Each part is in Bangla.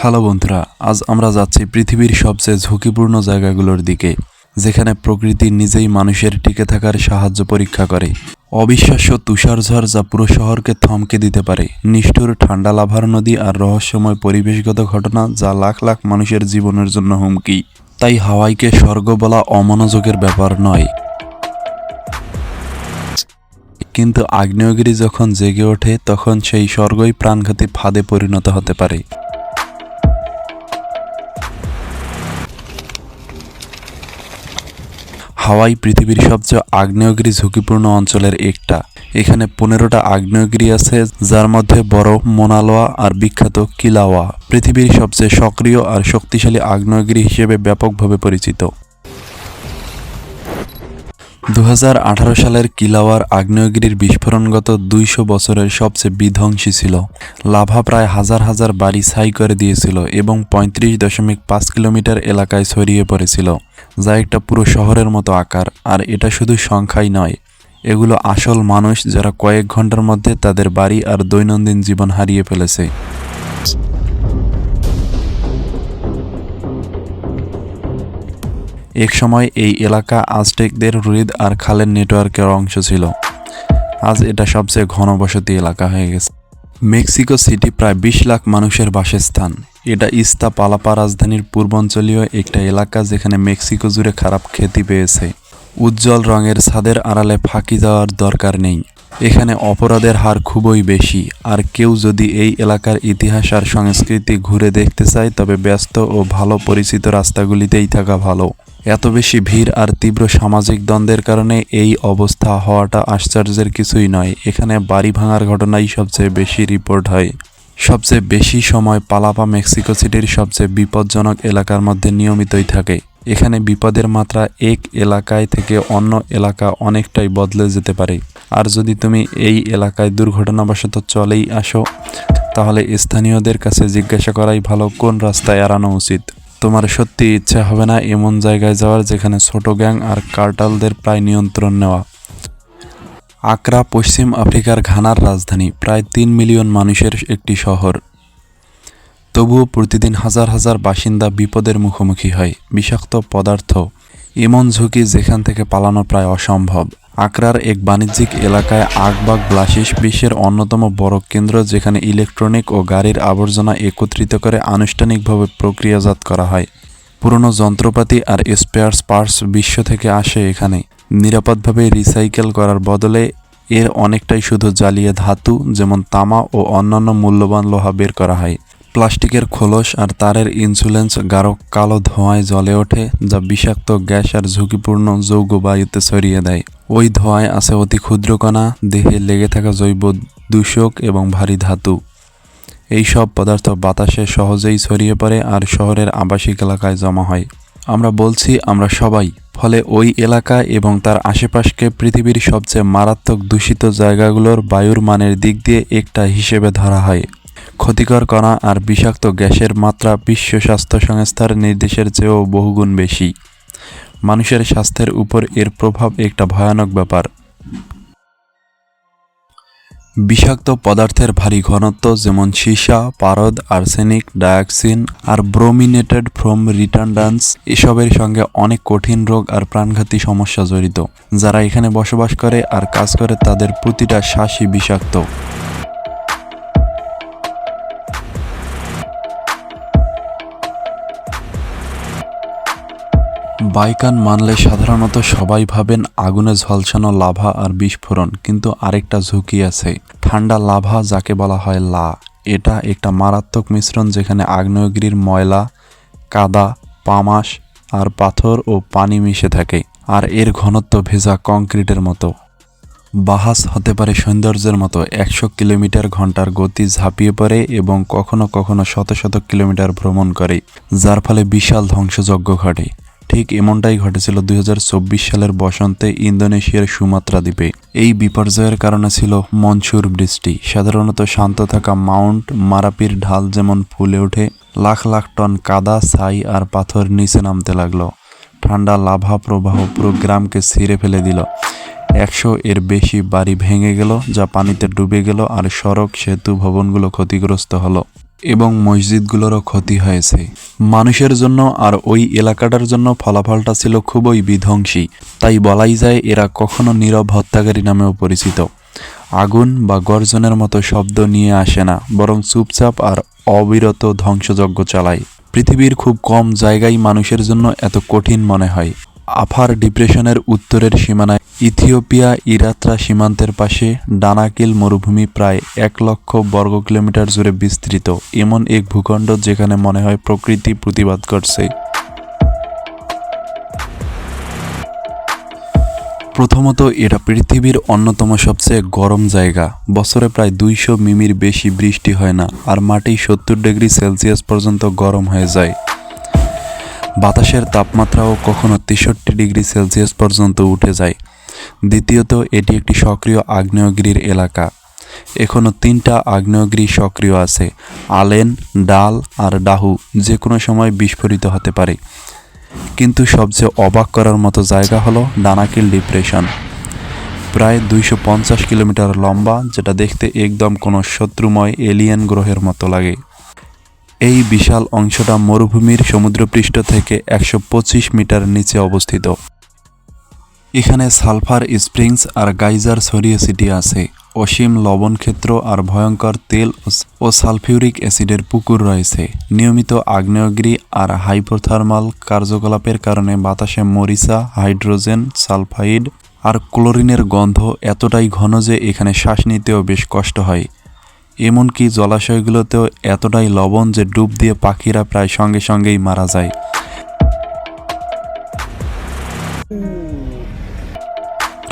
হ্যালো বন্ধুরা, আজ আমরা যাচ্ছি পৃথিবীর সবচেয়ে ঝুঁকিপূর্ণ জায়গাগুলোর দিকে, যেখানে প্রকৃতি নিজেই মানুষের টিকে থাকার সাহায্য পরীক্ষা করে। অবিশ্বাস্য তুষারঝড় যা পুরো শহরকে থমকে দিতে পারে, নিষ্ঠুর ঠান্ডা লাভার নদী আর রহস্যময় পরিবেশগত ঘটনা যা লাখ লাখ মানুষের জীবনের জন্য হুমকি। তাই হাওয়াইকে স্বর্গ বলা অমনোযোগের ব্যাপার নয়, কিন্তু আগ্নেয়গিরি যখন জেগে ওঠে তখন সেই স্বর্গই প্রাণঘাতী ফাঁদে পরিণত হতে পারে। হাওয়াই পৃথিবীর সবচেয়ে আগ্নেয়গিরি ঝুঁকিপূর্ণ অঞ্চলের একটা। এখানে 15টা আগ্নেয়গিরি আছে, যার মধ্যে বড় মোনালোয়া আর বিখ্যাত কিলাওয়া পৃথিবীর সবচেয়ে সক্রিয় আর শক্তিশালী আগ্নেয়গিরি হিসেবে ব্যাপকভাবে পরিচিত। 2018 সালের কিলাওয়ার আগ্নেয়গিরির বিস্ফোরণ গত 200 বছরের সবচেয়ে বিধ্বংসী ছিল। লাভা প্রায় হাজার হাজার বাড়ি ছাই করে দিয়েছিল এবং 35.5 কিলোমিটার এলাকায় ছড়িয়ে পড়েছিল, যা একটা পুরো শহরের মতো আকার। আর এটা শুধু সংখ্যাই নয়, এগুলো আসল মানুষ যারা কয়েক ঘন্টার মধ্যে তাদের বাড়ি আর দৈনন্দিন জীবন হারিয়ে ফেলেছে। এক সময় এই এলাকা আজটেকদের হ্রদ আর খালের নেটওয়ার্কের অংশ ছিল। আজ এটা সবচেয়ে ঘনবসতি এলাকা হয়ে গেছে। মেক্সিকো সিটি প্রায় 20 লাখ মানুষের বাসস্থান। এটা ইস্তাপালাপা রাজধানীর পূর্বাঞ্চলীয় একটা এলাকা, যেখানে মেক্সিকো জুড়ে খারাপ খ্যাতি পেয়েছে। উজ্জ্বল রঙের ছাদের আড়ালে ফাঁকি দেওয়ার দরকার নেই। এখানে অপরাধের হার খুবই বেশি, আর কেউ যদি এই এলাকার ইতিহাস আর সংস্কৃতি ঘুরে দেখতে চায় তবে ব্যস্ত ও ভালো পরিচিত রাস্তাগুলিতেই থাকা ভালো। এত বেশি ভিড় আর তীব্র সামাজিক দ্বন্দ্বের কারণে এই অবস্থা হওয়াটা আশ্চর্যের কিছুই নয়। এখানে বাড়ি ভাঙার ঘটনাই সবচেয়ে বেশি রিপোর্ট হয়। সবচেয়ে বেশি সময় পালাপা মেক্সিকো সিটির সবচেয়ে বিপজ্জনক এলাকার মধ্যে নিয়মিতই থাকে। এখানে বিপদের মাত্রা এক এলাকায় থেকে অন্য এলাকা অনেকটাই বদলে যেতে পারে। আর যদি তুমি এই এলাকায় দুর্ঘটনাবশত চলেই আসো, তাহলে স্থানীয়দের কাছে জিজ্ঞাসা করাই ভালো কোন রাস্তায় এড়ানো উচিত। তোমার সত্যি ইচ্ছা হবে না এমন জায়গায় যাওয়ার যেখানে ছোট গ্যাং আর কার্টেলদের প্রায় নিয়ন্ত্রণ নেওয়া। আকরা পশ্চিম আফ্রিকার ঘানার রাজধানী, প্রায় 3 মিলিয়ন মানুষের একটি শহর। তবুও প্রতিদিন হাজার হাজার বাসিন্দা বিপদের মুখোমুখি হয়। বিষাক্ত পদার্থ, এমন ঝুঁকি যেখান থেকে পালানো প্রায় অসম্ভব। আকরার এক বাণিজ্যিক এলাকায় আগবাগ ব্লাশিস বিশ্বের অন্যতম বড় কেন্দ্র, যেখানে ইলেকট্রনিক ও গাড়ির আবর্জনা একত্রিত করে আনুষ্ঠানিকভাবে প্রক্রিয়াজাত করা হয়। পুরনো যন্ত্রপাতি আর স্পেয়ার পার্টস বিশ্ব থেকে আসে এখানে। নিরাপদভাবে রিসাইকেল করার বদলে এর অনেকটাই শুধু জ্বালিয়ে ধাতু, যেমন তামা ও অন্যান্য মূল্যবান লোহা বের করা হয়। প্লাস্টিকের খোলস আর তারের ইনসুলেন্স গাঢ় কালো ধোঁয়ায় জ্বলে ওঠে, যা বিষাক্ত গ্যাস আর ঝুঁকিপূর্ণ যৌগ বায়ুতে ছড়িয়ে দেয়। ওই ধোঁয়ায় আছে অতি ক্ষুদ্র কণা, দেহে লেগে থাকা জৈব দূষক এবং ভারী ধাতু। এই সব পদার্থ বাতাসে সহজেই ছড়িয়ে পড়ে আর শহরের আবাসিক এলাকায় জমা হয়। আমরা বলছি আমরা সবাই। ফলে ওই এলাকা এবং তার আশেপাশকে পৃথিবীর সবচেয়ে মারাত্মক দূষিত জায়গাগুলোর বায়ুর মানের দিক দিয়ে একটা হিসেবে ধরা হয়। ক্ষতিকর কণা আর বিষাক্ত গ্যাসের মাত্রা বিশ্ব স্বাস্থ্য সংস্থার নির্দেশের চেয়েও বহুগুণ বেশি। মানুষের স্বাস্থ্যের উপর এর প্রভাব একটা ভয়ানক ব্যাপার। বিষাক্ত পদার্থের ভারী ঘনত্ব, যেমন সীসা, পারদ, arsenic, dioxin R brominated from রিটার্ডান্স, এসবের সঙ্গে অনেক কঠিন রোগ আর প্রাণঘাতী সমস্যা জড়িত। যারা এখানে বসবাস করে আর কাজ করে তাদের প্রতিটা শ্বাসই বিষাক্ত। বাইকান মানলে সাধারণত সবাই ভাবেন আগুনে ঝলসানো লাভা আর বিস্ফোরণ, কিন্তু আরেকটা ঝুঁকি আছে। ঠান্ডা লাভা, যাকে বলা হয় লা, এটা একটা মারাত্মক মিশ্রণ যেখানে আগ্নেয়গিরির ময়লা, কাদা, পামাস আর পাথর ও পানি মিশে থাকে। আর এর ঘনত্ব ভেজা কংক্রিটের মতো। বাহাস হতে পারে সৌন্দর্যের মতো। 100 কিলোমিটার ঘন্টার গতি ঝাঁপিয়ে পড়ে এবং কখনো কখনো শত শত কিলোমিটার ভ্রমণ করে, যার ফলে বিশাল ধ্বংসযজ্ঞ ঘটে। ঠিক এমনটাই ঘটেছিল 2024 সালের বসন্তে ইন্দোনেশিয়ার সুমাত্রা দ্বীপে। এই বিপর্যয়ের কারণে ছিল মনসুর বৃষ্টি। সাধারণত শান্ত থাকা মাউন্ট মারাপির ঢাল যেমন ফুলে ওঠে, লাখ লাখ টন কাদা, ছাই আর পাথর নিচে নামতে লাগলো। ঠান্ডা লাভা প্রবাহ পুরো গ্রামকে ছিঁড়ে ফেলে দিল। 100 এর বেশি বাড়ি ভেঙে গেল, যা পানিতে ডুবে গেল, আর সড়ক, সেতু, ভবনগুলো ক্ষতিগ্রস্ত হলো। এবং মসজিদগুলোরও ক্ষতি হয়েছে মানুষের জন্য, আর ওই এলাকাটার জন্য ফলাফলটা ছিল খুবই বিধ্বংসী। তাই বলাই যায় এরা কখনো নীরব হত্যাকারী নামেও পরিচিত। আগুন বা গর্জনের মতো শব্দ নিয়ে আসে না, বরং চুপচাপ আর অবিরত ধ্বংসযজ্ঞ চালায়। পৃথিবীর খুব কম জায়গায় মানুষের জন্য এত কঠিন মনে হয়। আফার ডিপ্রেশনের উত্তরের সীমানায় ইথিওপিয়া ইরাত্রা সীমান্তের পাশে ডানাকিল মরুভূমি প্রায় 1,00,000 বর্গ কিলোমিটার জুড়ে বিস্তৃত এমন এক ভূখণ্ড যেখানে মনে হয় প্রকৃতি প্রতিবাদ করছে। প্রথমত, এটা পৃথিবীর অন্যতম সবচেয়ে গরম জায়গা। বছরে প্রায় 200 মিমির বেশি বৃষ্টি হয় না, আর মাটি 70 ডিগ্রি সেলসিয়াস পর্যন্ত গরম হয়ে যায়। বাতাসের তাপমাত্রাও কখনো 63 ডিগ্রি সেলসিয়াস পর্যন্ত উঠে যায়। দ্বিতীয়ত, এটি একটি সক্রিয় আগ্নেয়গিরির এলাকা। এখনও 3টা আগ্নেয়গিরি সক্রিয় আছে, আলেন, ডাল আর ডাহু, যে কোনো সময় বিস্ফোরিত হতে পারে। কিন্তু সবচেয়ে অবাক করার মতো জায়গা হলো ডানাকিল ডিপ্রেশন। প্রায় 250 কিলোমিটার লম্বা, যেটা দেখতে একদম কোনো শত্রুময় এলিয়েন গ্রহের মতো লাগে। এই বিশাল অংশটা মরুভূমির সমুদ্রপৃষ্ঠ থেকে 125 মিটার নিচে অবস্থিত। এখানে সালফার স্প্রিংস আর গাইজার ছড়িয়ে ছিটিয়ে আছে। অসীম লবণ ক্ষেত্র আর ভয়ঙ্কর তেল ও সালফিউরিক অ্যাসিডের পুকুর রয়েছে। নিয়মিত আগ্নেয়গিরি আর হাইপোথার্মাল কার্যকলাপের কারণে বাতাসে মরিচা, হাইড্রোজেন সালফাইড আর ক্লোরিনের গন্ধ এতটাই ঘন যে এখানে শ্বাস নিতেও বেশ কষ্ট হয়। এমনকি জলাশয়গুলোতেও এতটাই লবণ যে ডুব দিয়ে পাখিরা প্রায় সঙ্গে সঙ্গেই মারা যায়।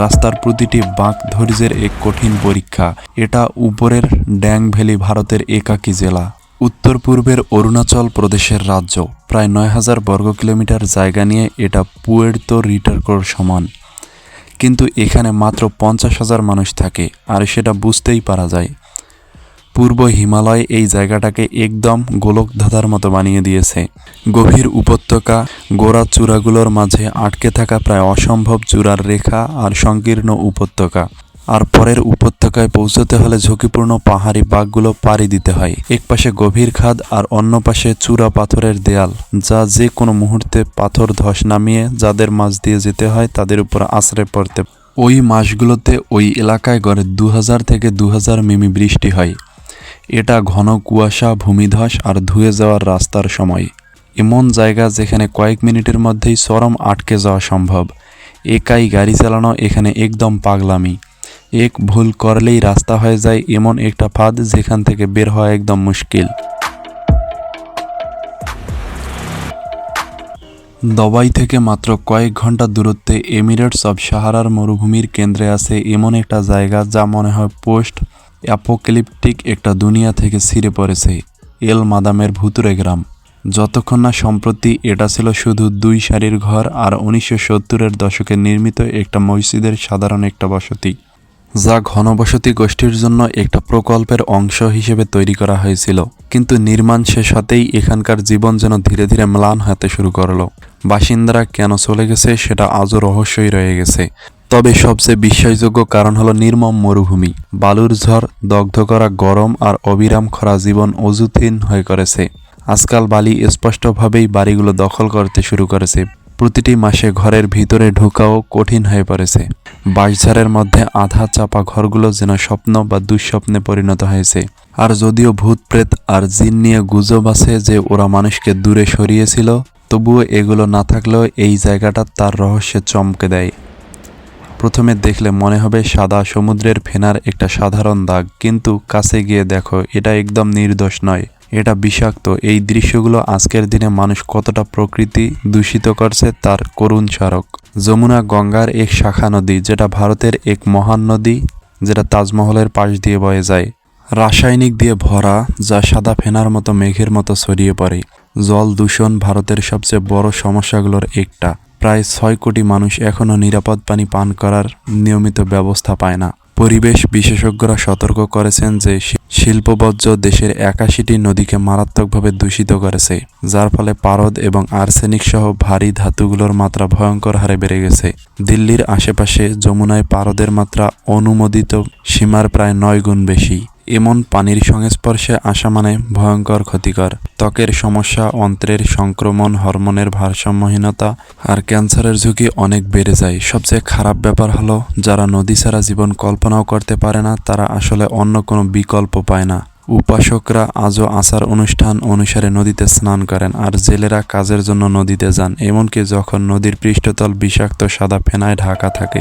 রাস্তার প্রতিটি বাঁক ধৈর্যের এক কঠিন পরীক্ষা। এটা উপরের ড্যাং ভ্যালি ভারতের একাকী জেলা, উত্তর পূর্বের অরুণাচল প্রদেশের রাজ্য। প্রায় 9,000 বর্গ কিলোমিটার জায়গা নিয়ে এটা পুয়ের্তো রিটার্কোর সমান। কিন্তু এখানে মাত্র 50,000 মানুষ থাকে, আর সেটা বুঝতেই পারা যায়। পূর্ব হিমালয় এই জায়গাটাকে একদম গোলকধাঁধার মতো বানিয়ে দিয়েছে। গভীর উপত্যকা, গোড়া চূড়াগুলোর মাঝে আটকে থাকা প্রায় অসম্ভব চূড়ার রেখা আর সংকীর্ণ উপত্যকা। আর পরের উপত্যকায় পৌঁছতে হলে ঝুঁকিপূর্ণ পাহাড়ি বাঁকগুলো পাড়ি দিতে হয়। এক পাশে গভীর খাদ আর অন্য পাশে চূড়া পাথরের দেয়াল, যা যে কোনো মুহূর্তে পাথর ধস নামিয়ে যাদের মাঝ দিয়ে যেতে হয় তাদের উপর আছড়ে পড়তে। ওই মাসগুলোতে ওই এলাকায় গড়ে 2000 থেকে 2000 মিমি বৃষ্টি হয়। এটা ঘন কুয়াশা, ভূমিধস আর ধুয়ে যাওয়ার রাস্তার সময়। এমন জায়গা যেখানে কয়েক মিনিটের মধ্যেই চরম আটকে যাওয়া সম্ভব। একাই গাড়ি চালানো এখানে একদম পাগলামি। এক ভুল করলেই রাস্তা হয়ে যায় এমন একটা ফাঁদ যেখান থেকে বের হওয়া একদম মুশকিল। দবাই থেকে মাত্র কয়েক ঘন্টা দূরত্বে এমিরেটস অব সাহারার মরুভূমির কেন্দ্রে আছে এমন একটা জায়গা যা মনে হয় পোস্ট অ্যাপোক্যালিপটিক একটা দুনিয়া থেকে ছিঁড়ে পড়েছে। এল মাদামের ভুতুরে গ্রাম। যতক্ষণ না সম্প্রতি এটা ছিল শুধু 2 সারির ঘর আর 1970-এর দশকে নির্মিত একটা মসজিদের সাধারণ একটা বসতি, যা ঘনবসতি গোষ্ঠীর জন্য একটা প্রকল্পের অংশ হিসেবে তৈরি করা হয়েছিল। কিন্তু নির্মাণ শেষ হতেই এখানকার জীবন যেন ধীরে ধীরে ম্লান হতে শুরু করলো। বাসিন্দারা কেন চলে গেছে সেটা আজও রহস্যই রয়ে গেছে। তবে সবচেয়ে বিশ্বাসযোগ্য কারণ হলো নির্মম মরুভূমি, বালুর ঝড়, দগ্ধ করা গরম আর অবিরাম খরা জীবন অযুথীন হয়ে করেছে। আজকাল বালি স্পষ্টভাবেই বাড়িগুলো দখল করতে শুরু করেছে। প্রতিটি মাসে ঘরের ভিতরে ঢোকাও কঠিন হয়ে পড়েছে। বাঁশঝাড়ের মধ্যে আধা চাপা ঘরগুলো যেন স্বপ্ন বা দুঃস্বপ্নে পরিণত হয়েছে। আর যদিও ভূত প্রেত আর জিন নিয়ে গুজব আছে যে ওরা মানুষকে দূরে সরিয়েছিল, তবুও এগুলো না থাকলেও এই জায়গাটা তার রহস্যে চমকে দেয়। প্রথমে দেখলে মনে হবে সাদা সমুদ্রের ফেনার একটা সাধারণ দাগ, কিন্তু কাছে গিয়ে দেখো এটা একদম নির্দোষ নয়, এটা বিষাক্ত। এই দৃশ্যগুলো আজকের দিনে মানুষ কতটা প্রকৃতি দূষিত করছে তার করুণ স্মারক। যমুনা গঙ্গার এক শাখা নদী, যেটা ভারতের এক মহান নদী, যেটা তাজমহলের পাশ দিয়ে বয়ে যায়। রাসায়নিক দিয়ে ভরা, যা সাদা ফেনার মতো মেঘের মতো ছড়িয়ে পড়ে। জল দূষণ ভারতের সবচেয়ে বড় সমস্যাগুলোর একটা। প্রায় 6 কোটি মানুষ এখনও নিরাপদ পানি পান করার নিয়মিত ব্যবস্থা পায় না। পরিবেশ বিশেষজ্ঞরা সতর্ক করেছেন যে শিল্পবর্জ্য দেশের 81টি নদীকে মারাত্মকভাবে দূষিত করেছে, যার ফলে পারদ এবং আর্সেনিক সহ ভারী ধাতুগুলোর মাত্রা ভয়ঙ্কর হারে বেড়ে গেছে। দিল্লির আশেপাশে যমুনায় পারদের মাত্রা অনুমোদিত সীমার প্রায় 9 গুণ বেশি। এমন পানির সংস্পর্শে আসা মানে ভয়ঙ্কর ক্ষতিকর। ত্বকের সমস্যা, অন্ত্রের সংক্রমণ, হরমোনের ভারসাম্যহীনতা আর ক্যান্সারের ঝুঁকি অনেক বেড়ে যায়। সবচেয়ে খারাপ ব্যাপার হলো, যারা নদী ছাড়া জীবন কল্পনাও করতে পারে না, তারা আসলে অন্য কোনো বিকল্প পায় না। উপাসকরা আজও আচার অনুষ্ঠান অনুসারে নদীতে স্নান করেন, আর জেলেরা কাজের জন্য নদীতে যান, এমনকি যখন নদীর পৃষ্ঠতল বিষাক্ত সাদা ফেনায় ঢাকা থাকে।